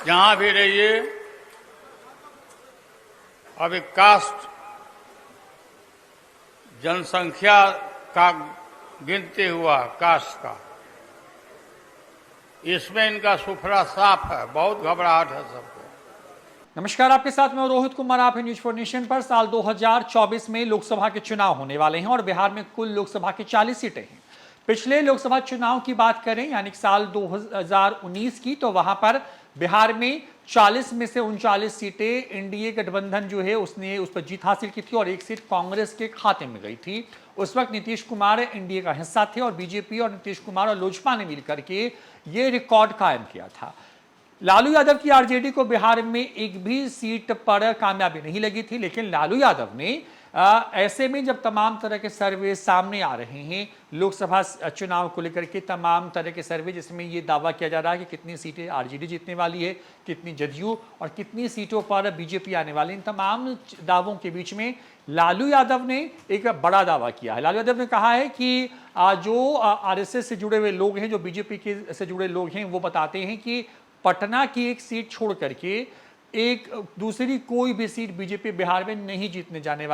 जहां भी रहिए, अभी कास्ट जनसंख्या का गिनती हुआ, कास्ट का, इसमें इनका सुफरा साफ है। बहुत घबराहट है सबको। नमस्कार, आपके साथ मैं रोहित कुमार। आप न्यूज फॉर नेशन पर। साल 2024 में लोकसभा के चुनाव होने वाले हैं और बिहार में कुल लोकसभा की 40 सीटें हैं। पिछले लोकसभा चुनाव की बात करें, यानी साल 2019 की, तो वहां पर बिहार में 40 में से 39 सीटें एनडीए गठबंधन जो है उसने उस पर जीत हासिल की थी और एक सीट कांग्रेस के खाते में गई थी। उस वक्त नीतीश कुमार एनडीए का हिस्सा थे और बीजेपी और नीतीश कुमार और लोजपा ने मिलकर के ये रिकॉर्ड कायम किया था। लालू यादव की आरजेडी को बिहार में एक भी सीट पर कामयाबी नहीं लगी थी, लेकिन लालू यादव ने ऐसे में जब तमाम तरह के सर्वे सामने आ रहे हैं लोकसभा चुनाव को लेकर के, तमाम तरह के सर्वे जिसमें ये दावा किया जा रहा है कि कितनी सीटें आरजेडी जीतने वाली है, कितनी जदयू और कितनी सीटों पर बीजेपी आने वाली, इन तमाम दावों के बीच में लालू यादव ने एक बड़ा दावा किया है। लालू यादव ने कहा है कि जो आरएसएस से जुड़े हुए लोग हैं, जो बीजेपी के से जुड़े लोग हैं, वो बताते हैं कि पटना की एक सीट छोड़ करके एक दूसरी कोई भी सीट बीजेपी बिहार में नहीं जीतने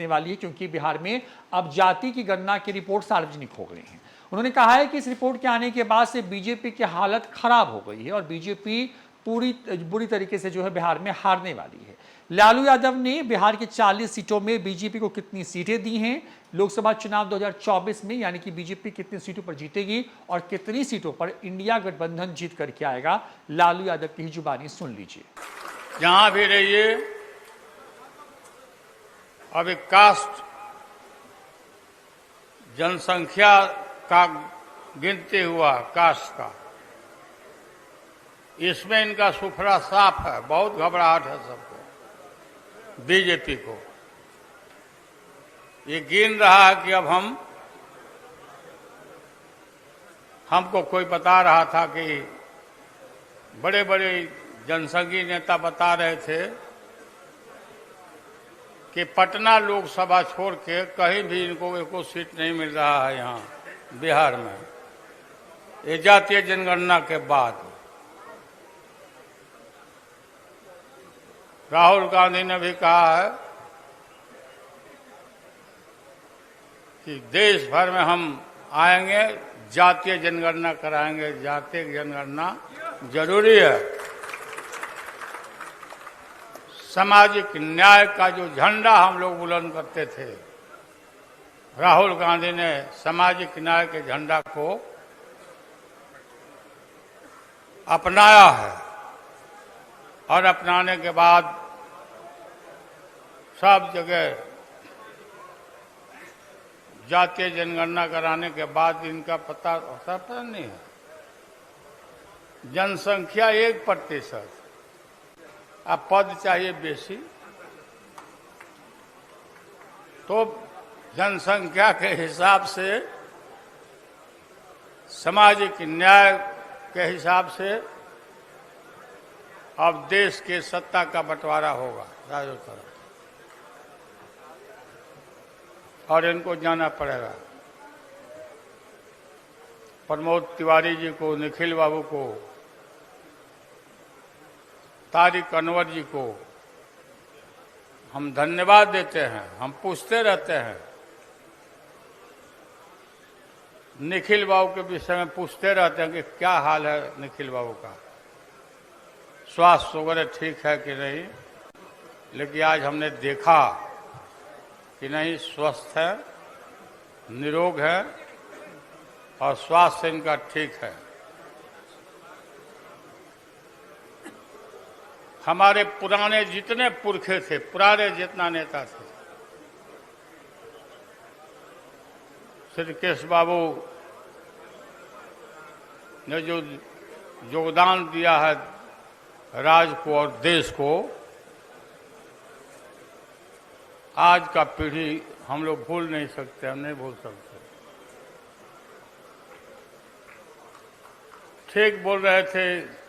वाली है, क्योंकि बिहार में अब जाति की गणना की रिपोर्ट सार्वजनिक हो गई है। उन्होंने कहा है कि इस रिपोर्ट के आने के बाद से बीजेपी की हालत खराब हो गई है और बीजेपी बुरी तरीके से जो है बिहार में हारने वाली है। लालू यादव ने बिहार के 40 सीटों में बीजेपी को कितनी सीटें दी हैं लोकसभा चुनाव 2024 में, यानी कि बीजेपी कितनी सीटों पर जीतेगी और कितनी सीटों पर इंडिया गठबंधन जीत करके आएगा, लालू यादव की ही जुबानी सुन लीजिए। जहां भी रहिए, अभी कास्ट जनसंख्या का गिनती हुआ, कास्ट का, इसमें इनका सुफरा साफ है। बहुत घबराहट है सबको, बीजेपी को। ये गिन रहा है कि अब हमको कोई बता रहा था कि बड़े बड़े जनसंघी नेता बता रहे थे कि पटना लोकसभा छोड़ के कहीं भी इनको एको सीट नहीं मिल रहा है यहाँ बिहार में, ये जातीय जनगणना के बाद। राहुल गांधी ने भी कहा है कि देश भर में हम आएंगे, जातीय जनगणना कराएंगे। जातीय जनगणना जरूरी है। सामाजिक न्याय का जो झंडा हम लोग बुलंद करते थे, राहुल गांधी ने सामाजिक न्याय के झंडा को अपनाया है और अपनाने के बाद सब जगह जातीय जनगणना कराने के बाद इनका पता नहीं है। जनसंख्या 1%, अब पद चाहिए बेसी, तो जनसंख्या के हिसाब से, सामाजिक न्याय के हिसाब से अब देश के सत्ता का बंटवारा होगा चारों तरफ और इनको जाना पड़ेगा। प्रमोद तिवारी जी को, निखिल बाबू को, तारिक अनवर जी को हम धन्यवाद देते हैं। हम पूछते रहते हैं, निखिल बाबू के विषय में पूछते रहते हैं कि क्या हाल है निखिल बाबू का, स्वास्थ्य वगैरह ठीक है कि नहीं, लेकिन आज हमने देखा कि नहीं, स्वस्थ है, निरोग है और स्वास्थ्य इनका ठीक है। हमारे पुराने जितने पुरखे थे, पुराने जितना नेता थे, श्री केश बाबू ने जो योगदान दिया है राज्य को और देश को, आज का पीढ़ी हम लोग भूल नहीं सकते, हम नहीं भूल सकते। ठीक बोल रहे थे